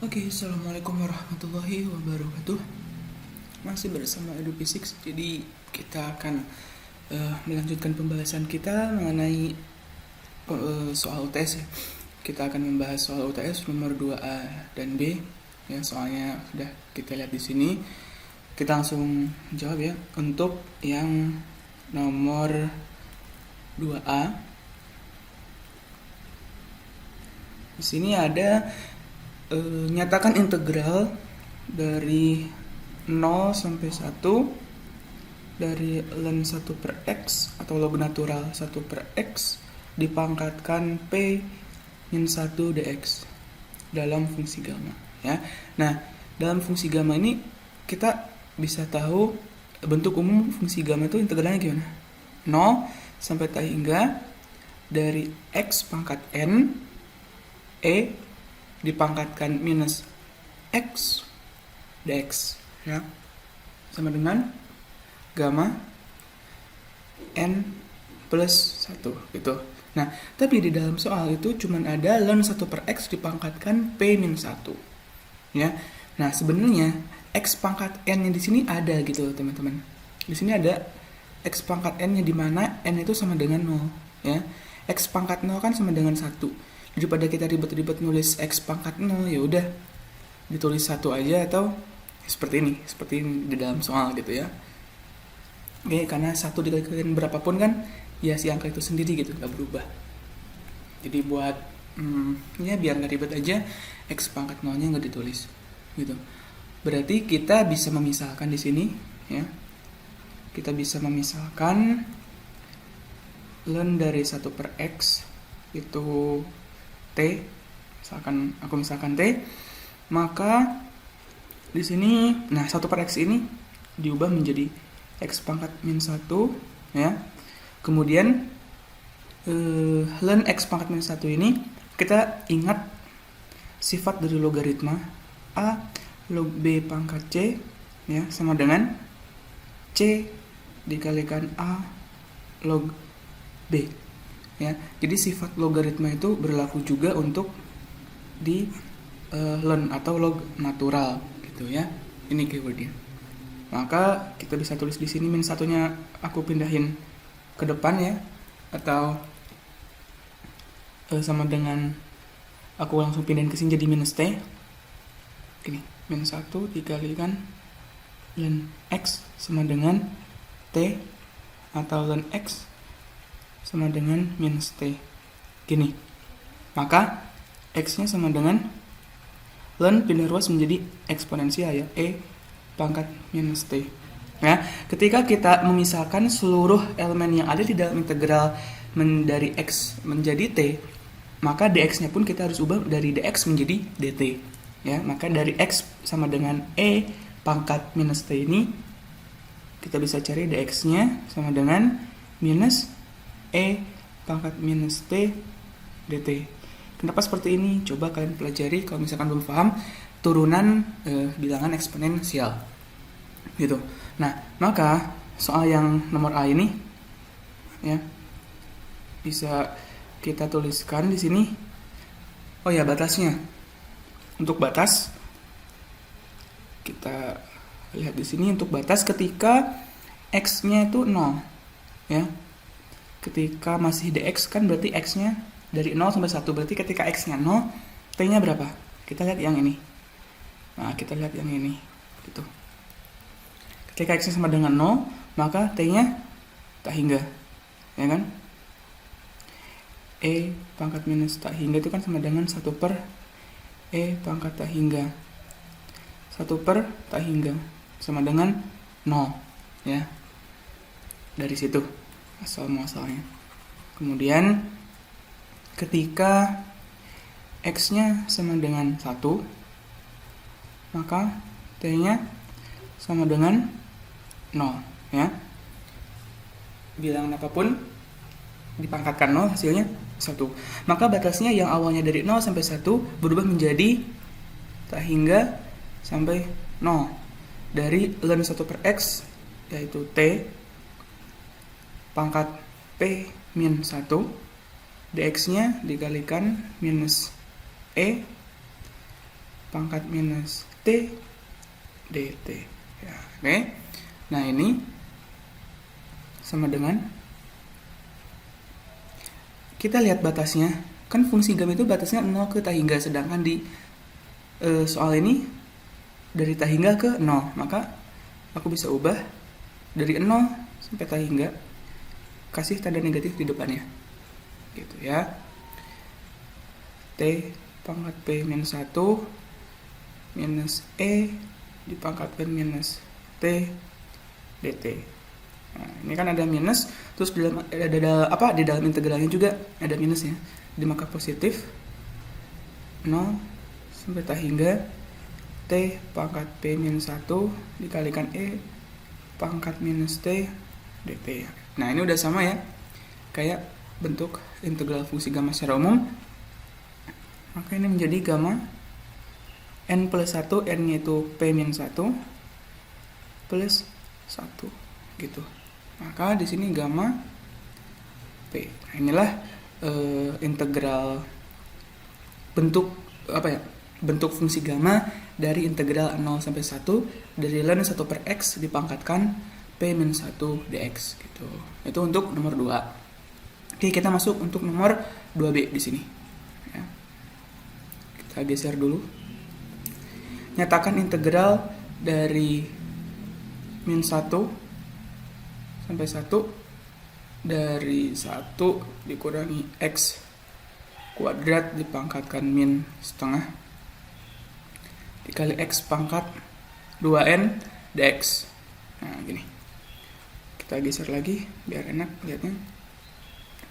Oke, assalamualaikum warahmatullahi wabarakatuh. Masih bersama Edu Physics. Jadi kita akan melanjutkan pembahasan kita mengenai soal UTS ya. Kita akan membahas soal UTS nomor 2A dan B. Ya, soalnya sudah kita lihat di sini. Kita langsung jawab ya. Untuk yang nomor 2A, di sini ada nyatakan integral dari 0 sampai 1 dari ln 1 per x atau log natural 1 per x dipangkatkan p min 1 dx dalam fungsi gamma ya. Nah, dalam fungsi gamma ini kita bisa tahu bentuk umum fungsi gamma itu integralnya gimana? 0 sampai tak hingga dari x pangkat n e dipangkatkan minus x dx ya, sama dengan gamma n plus 1 gitu. Nah, tapi di dalam soal itu cuman ada ln 1 per x dipangkatkan p min 1 ya. Nah, sebenarnya x pangkat n nya di sini ada gitu loh teman-teman. Di sini ada x pangkat n nya di mana n itu sama dengan 0 ya. X pangkat 0 kan sama dengan 1. Daripada kita ribet-ribet nulis x pangkat 0, ya udah ditulis 1 aja atau seperti ini di dalam soal gitu ya. Oke, karena 1 dikalikan berapapun kan ya si angka itu sendiri gitu, nggak berubah. Jadi buat ya biar nggak ribet aja x pangkat 0 nya nggak ditulis gitu. Berarti kita bisa memisahkan di sini ya. Kita bisa memisahkan ln dari 1 per x itu T, misalkan T, maka di sini nah 1 per x ini diubah menjadi x pangkat min 1 ya. Kemudian ln x pangkat min 1 ini kita ingat sifat dari logaritma a log b pangkat c ya sama dengan c dikalikan a log b ya. Jadi sifat logaritma itu berlaku juga untuk di ln atau log natural gitu ya. Ini keywordnya. Maka kita bisa tulis di sini min satunya aku pindahin ke depan ya, atau sama dengan aku langsung pindahin ke sini jadi minus t. Gini, min 1 dikalikan ln x sama dengan t atau ln x sama dengan minus t. Gini. Maka x-nya sama dengan ln pindah ruas menjadi eksponensial ya, e pangkat minus t. Ya, ketika kita memisahkan seluruh elemen yang ada di dalam integral dari x menjadi t, maka dx-nya pun kita harus ubah dari dx menjadi dt. Ya, maka dari x sama dengan e pangkat minus t ini kita bisa cari dx-nya sama dengan minus e pangkat minus t dt. Kenapa seperti ini? Coba kalian pelajari kalau misalkan belum paham turunan bilangan eksponensial gitu. Nah, maka soal yang nomor A ini ya bisa kita tuliskan di sini. Oh ya, batasnya. Untuk batas kita lihat di sini, untuk batas ketika x-nya itu 0 ya. Ketika masih dx kan berarti x-nya dari 0 sampai 1. Berarti ketika x-nya 0, t-nya berapa? Kita lihat yang ini. Nah, kita lihat yang ini. Gitu. Ketika x-nya sama dengan 0, maka t-nya tak hingga. Ya kan? E pangkat minus tak hingga itu kan sama dengan 1 per E pangkat tak hingga. 1 per tak hingga sama dengan 0. Ya. Dari situ asal muasalnya. Kemudian ketika x-nya sama dengan 1, maka t-nya sama dengan 0 ya. Bilangan apapun dipangkatkan 0 hasilnya 1. Maka batasnya yang awalnya dari 0 sampai 1 berubah menjadi tak hingga sampai 0 dari ln 1 per x yaitu t pangkat p min 1 dx-nya dikalikan minus e pangkat minus T dt. Ya, oke. Nah, ini sama dengan, kita lihat batasnya. Kan fungsi gamma itu batasnya 0 ke tak hingga, sedangkan di soal ini dari tak hingga ke 0. Maka aku bisa ubah dari 0 sampai tak hingga, kasih tanda negatif di depannya. Gitu ya. T pangkat P minus 1 minus E dipangkatkan minus T dt. Nah, ini kan ada minus, terus di dalam integralnya juga ada minusnya. Jadi maka positif 0 sampai tak hingga T pangkat P minus 1 dikalikan E pangkat minus T dt. Nah, ini udah sama ya, kayak bentuk integral fungsi gamma secara umum. Maka ini menjadi gamma n plus 1, n yaitu P minus 1 plus 1 gitu. Maka di sini gamma P. Nah, inilah integral bentuk bentuk fungsi gamma dari integral 0 sampai 1 dari ln 1 per x dipangkatkan P minus 1 dx gitu. Itu untuk nomor 2. Oke, kita masuk untuk nomor 2B di sini. Ya. Kita geser dulu. Nyatakan integral dari min 1 sampai 1 dari 1 dikurangi x kuadrat dipangkatkan min setengah dikali x pangkat 2n dx. Nah, gini. Kita geser lagi biar enak lihatnya.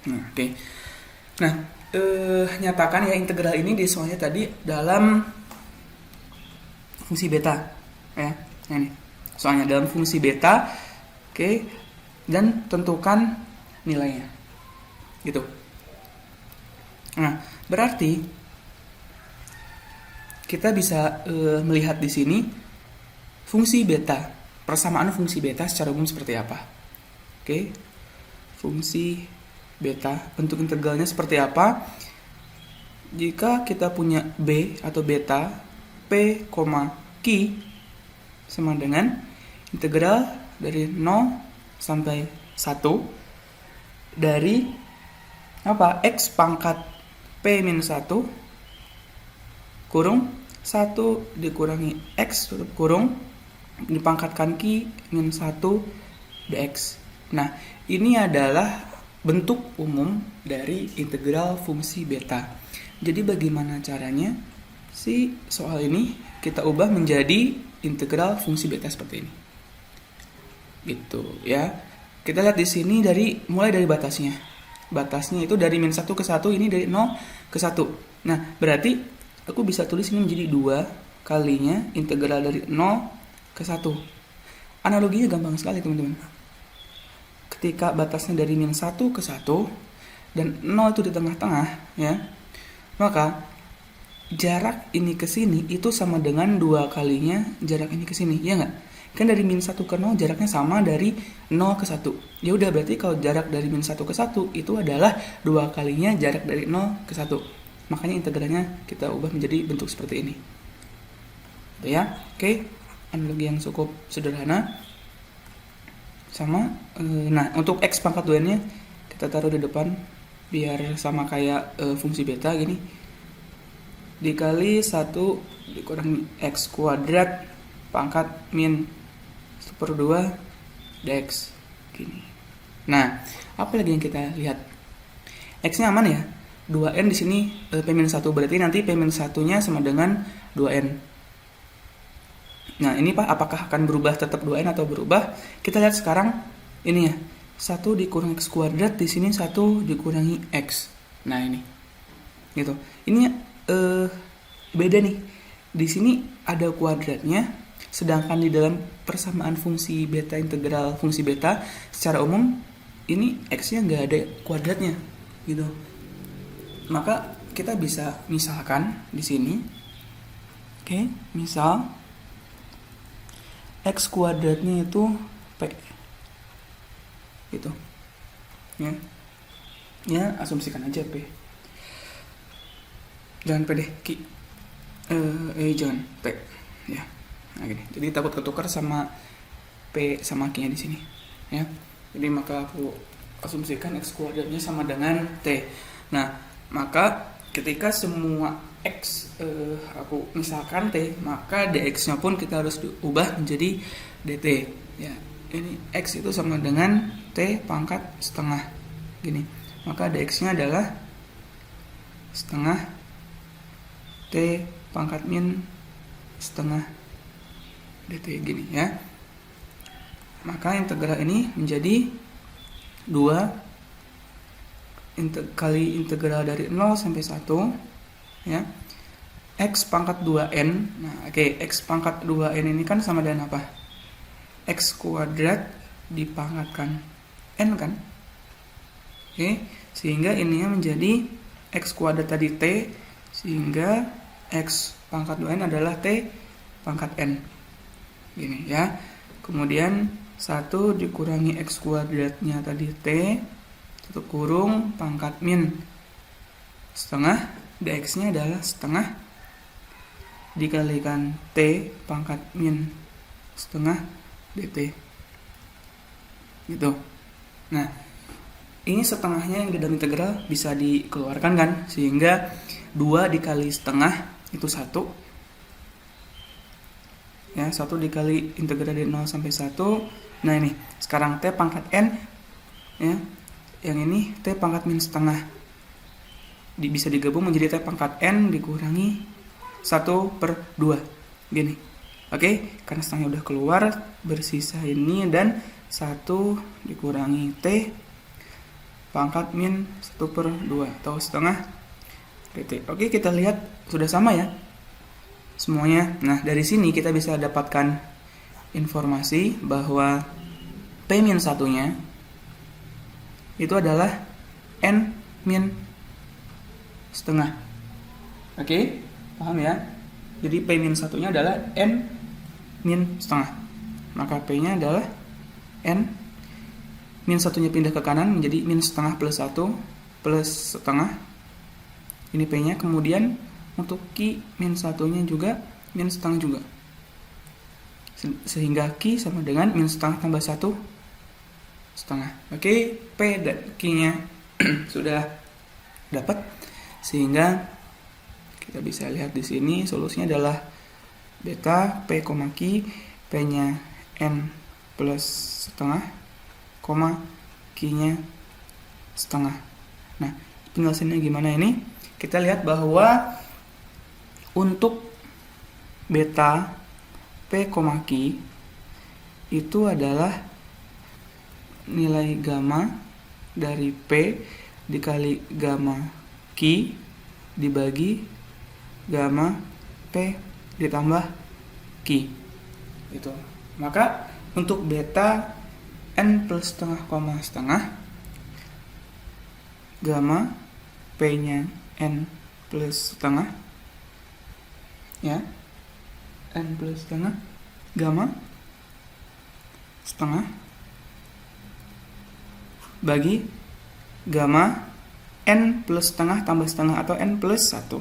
Nah, oke. Nah, nyatakan ya integral ini di soalnya tadi dalam fungsi beta. Ya, nah ini. Soalnya dalam fungsi beta. Oke. Dan tentukan nilainya. Gitu. Nah, berarti kita bisa melihat di sini fungsi beta, persamaan fungsi beta secara umum seperti apa. Oke. Fungsi beta, bentuk integralnya seperti apa? Jika kita punya b atau beta p, Q sama dengan integral dari 0 sampai 1 dari x pangkat p minus 1 kurung 1 dikurangi x tutup kurung dipangkatkan Q minus 1 dx. Nah, ini adalah bentuk umum dari integral fungsi beta. Jadi bagaimana caranya si soal ini kita ubah menjadi integral fungsi beta seperti ini. Gitu ya. Kita lihat di sini mulai dari batasnya. Batasnya itu dari min 1 ke 1, ini dari 0 ke 1. Nah, berarti aku bisa tulis ini menjadi 2 kalinya integral dari 0 ke 1. Analoginya gampang sekali, teman-teman. Ketika batasnya dari min 1 ke 1 dan 0 itu di tengah-tengah ya, maka jarak ini ke sini itu sama dengan 2 kalinya jarak ini ke sini, ya nggak? Kan dari min 1 ke 0 jaraknya sama dari 0 ke 1. Ya udah, berarti kalau jarak dari min 1 ke 1 itu adalah 2 kalinya jarak dari 0 ke 1. Makanya integralnya kita ubah menjadi bentuk seperti ini. Gitu ya. Oke, analogi yang cukup sederhana. Sama, nah untuk x pangkat 2-nya kita taruh di depan biar sama kayak fungsi beta gini, dikali 1 dikurangi x kuadrat pangkat min 1/2 dx gini. Nah, apa lagi yang kita lihat? X-nya aman ya, 2n di sini P-1, berarti nanti P-1-nya sama dengan 2n. Nah, ini Pak, apakah akan berubah tetap 2n atau berubah? Kita lihat sekarang ini ya. 1 dikurangi x kuadrat, di sini 1 dikurangi x. Nah, ini. Gitu. Ini beda nih. Di sini ada kuadratnya, sedangkan di dalam persamaan fungsi beta, integral fungsi beta secara umum ini x-nya nggak ada kuadratnya, gitu. Maka kita bisa misalkan di sini. Oke, misal x kuadratnya itu p, gitu ya, asumsikan aja p, jangan p deh, Q. jangan P ya. Nah gini, jadi takut ketukar sama P sama Q nya di sini ya. Jadi maka aku asumsikan X kuadratnya sama dengan T. Nah maka ketika semua X aku misalkan T, maka dx nya pun kita harus diubah menjadi dt ya. Ini X itu sama dengan T pangkat setengah gini, maka dx nya adalah setengah T pangkat min setengah dt gini ya. Maka integral ini menjadi 2 kali integral dari 0 sampai 1 ya, X pangkat 2n. Nah X pangkat 2n ini kan sama dengan apa? X kuadrat dipangkatkan n kan. Sehingga ininya menjadi X kuadrat tadi T, sehingga X pangkat 2n adalah T pangkat n gini ya. Kemudian 1 dikurangi X kuadratnya tadi T, tutup kurung pangkat min setengah, dx nya adalah setengah dikalikan T pangkat min setengah dt gitu. Nah ini setengahnya yang di dalam integral bisa dikeluarkan kan, sehingga 2 dikali setengah itu 1 ya, 1 dikali integral dari 0 sampai 1. Nah ini sekarang T pangkat n ya, yang ini T pangkat min setengah bisa digabung menjadi T pangkat n dikurangi 1/2 gini. Karena setengahnya udah keluar, bersisa ini dan 1 dikurangi T pangkat min 1/2 atau setengah dt. Kita lihat sudah sama ya semuanya. Nah dari sini kita bisa dapatkan informasi bahwa P min satunya itu adalah n min setengah. Paham ya? Jadi P min satunya adalah n min setengah. Maka P nya adalah n min satunya pindah ke kanan menjadi min setengah plus 1 plus setengah. Ini P nya. Kemudian untuk Q min satunya juga min setengah juga, sehingga Q sama dengan min setengah tambah 1 setengah. P dan Q nya sudah dapat, sehingga kita bisa lihat di sini solusinya adalah beta P, Q, P nya n plus setengah, Q nya setengah. Nah penjelasannya gimana ini? Kita lihat bahwa untuk beta P, Q itu adalah nilai gamma dari P dikali gamma Q dibagi gamma P ditambah Q itu. Maka untuk beta n plus setengah, setengah, gamma P nya n plus setengah ya, n plus setengah gamma setengah bagi gamma n plus setengah tambah setengah atau n plus 1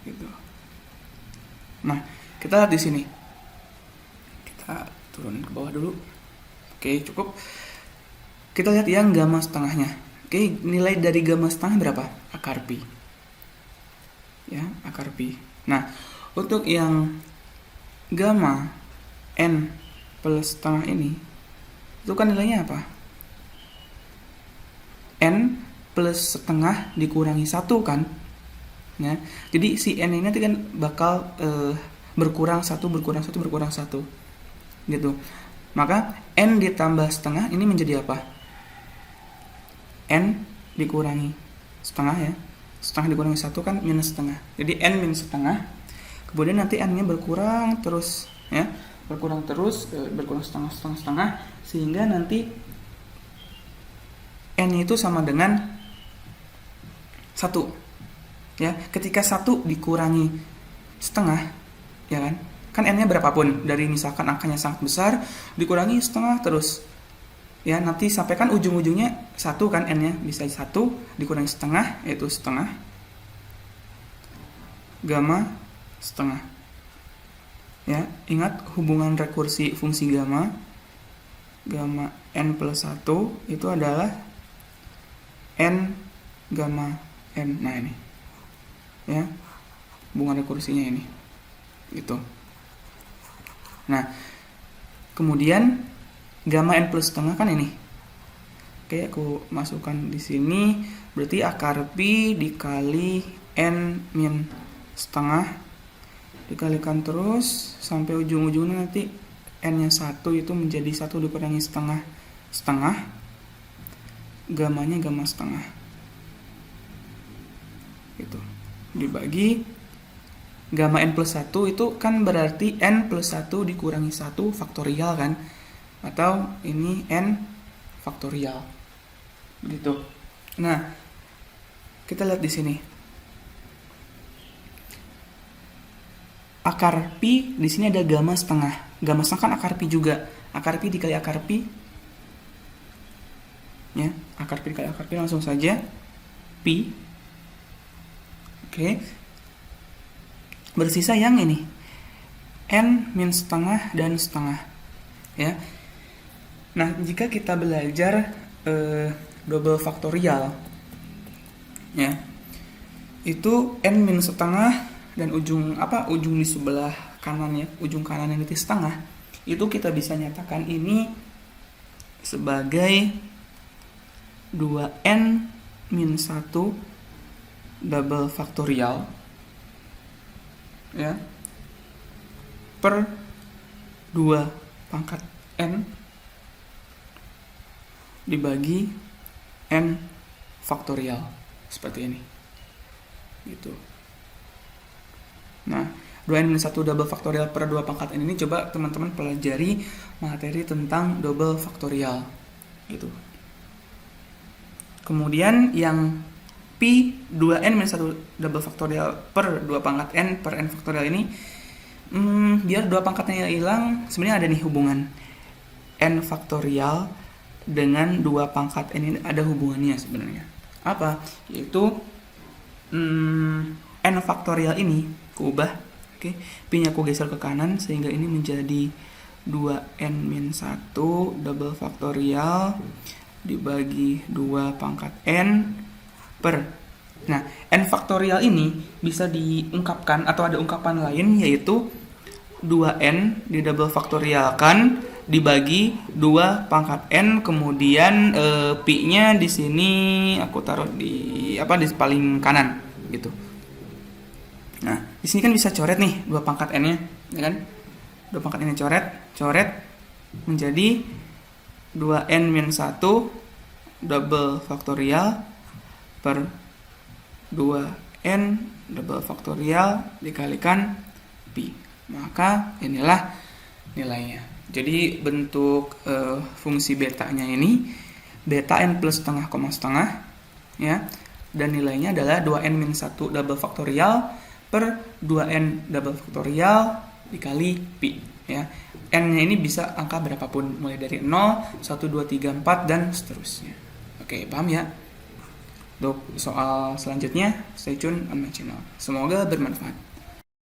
gitu. Nah kita lihat di sini, kita turunin ke bawah dulu. Cukup. Kita lihat yang gamma setengahnya. Nilai dari gamma setengah berapa? Akar pi ya, akar pi. Nah untuk yang gamma n plus setengah ini, itu kan nilainya apa? N plus setengah dikurangi 1 kan ya. Jadi si n ini nanti kan bakal berkurang 1 gitu. Maka n ditambah setengah ini menjadi apa? N dikurangi setengah ya, setengah dikurangi 1 kan minus setengah, jadi n minus setengah. Kemudian nanti n nya berkurang terus ya, berkurang setengah, sehingga nanti n itu sama dengan 1 ya. Ketika 1 dikurangi setengah ya kan n nya berapapun, dari misalkan angkanya sangat besar dikurangi setengah terus ya, nanti sampai kan ujung-ujungnya 1 kan, n nya bisa 1 dikurangi setengah yaitu setengah gamma setengah. Ya, ingat hubungan rekursi fungsi gamma n plus 1 itu adalah n gamma n. Nah ini, ya, hubungan rekursinya ini, gitu. Nah, kemudian gamma n plus setengah kan ini. Oke, aku masukkan di sini, berarti akar pi dikali n min setengah dikalikan terus sampai ujung-ujungnya nanti n-nya 1 itu menjadi 1 dikurangi setengah, gamanya gamma setengah, gitu, dibagi gamma n plus 1 itu kan berarti n plus 1 dikurangi 1 faktorial kan, atau ini n faktorial, gitu. Nah, kita lihat di sini. Akar pi di sini ada gamma setengah. Gamma setengah kan akar pi juga. Akar pi dikali akar pi. Ya, akar pi dikali akar pi langsung saja pi. Oke. Bersisa yang ini. N min setengah dan setengah. Ya. Nah, jika kita belajar double faktorial, ya, itu n min setengah dan ujung di sebelah kanan, ya, ujung kanan yang titik setengah, itu kita bisa nyatakan ini sebagai 2n min 1 double faktorial, ya, per 2 pangkat n dibagi n faktorial, seperti ini, gitu. Nah, 2n min 1 double faktorial per 2 pangkat n ini coba teman-teman pelajari materi tentang double faktorial, gitu. Kemudian yang pi 2n min 1 double faktorial per 2 pangkat n per n faktorial ini, biar 2 pangkatnya hilang, sebenarnya ada nih hubungan n faktorial dengan 2 pangkat n ini ada hubungannya sebenarnya. Apa? Yaitu n faktorial ini ubah, oke, pi-nya aku geser ke kanan sehingga ini menjadi 2n min 1 double faktorial dibagi 2 pangkat n per. Nah, n faktorial ini bisa diungkapkan atau ada ungkapan lain, yaitu 2n di double faktorialkan dibagi 2 pangkat n, kemudian pi-nya di sini aku taruh di paling kanan, gitu. Nah, di sini kan bisa coret nih 2 pangkat n-nya, ya kan? 2 pangkat n-nya coret menjadi 2n min 1 double faktorial per 2n double faktorial dikalikan pi. Maka inilah nilainya. Jadi bentuk fungsi betanya ini beta n plus setengah, ya, dan nilainya adalah 2n min 1 double faktorial per 2n double faktorial dikali pi, ya. N-nya ini bisa angka berapapun, mulai dari 0, 1, 2, 3, 4 dan seterusnya. Oke, paham ya? Untuk soal selanjutnya, stay tune on my channel. Semoga bermanfaat.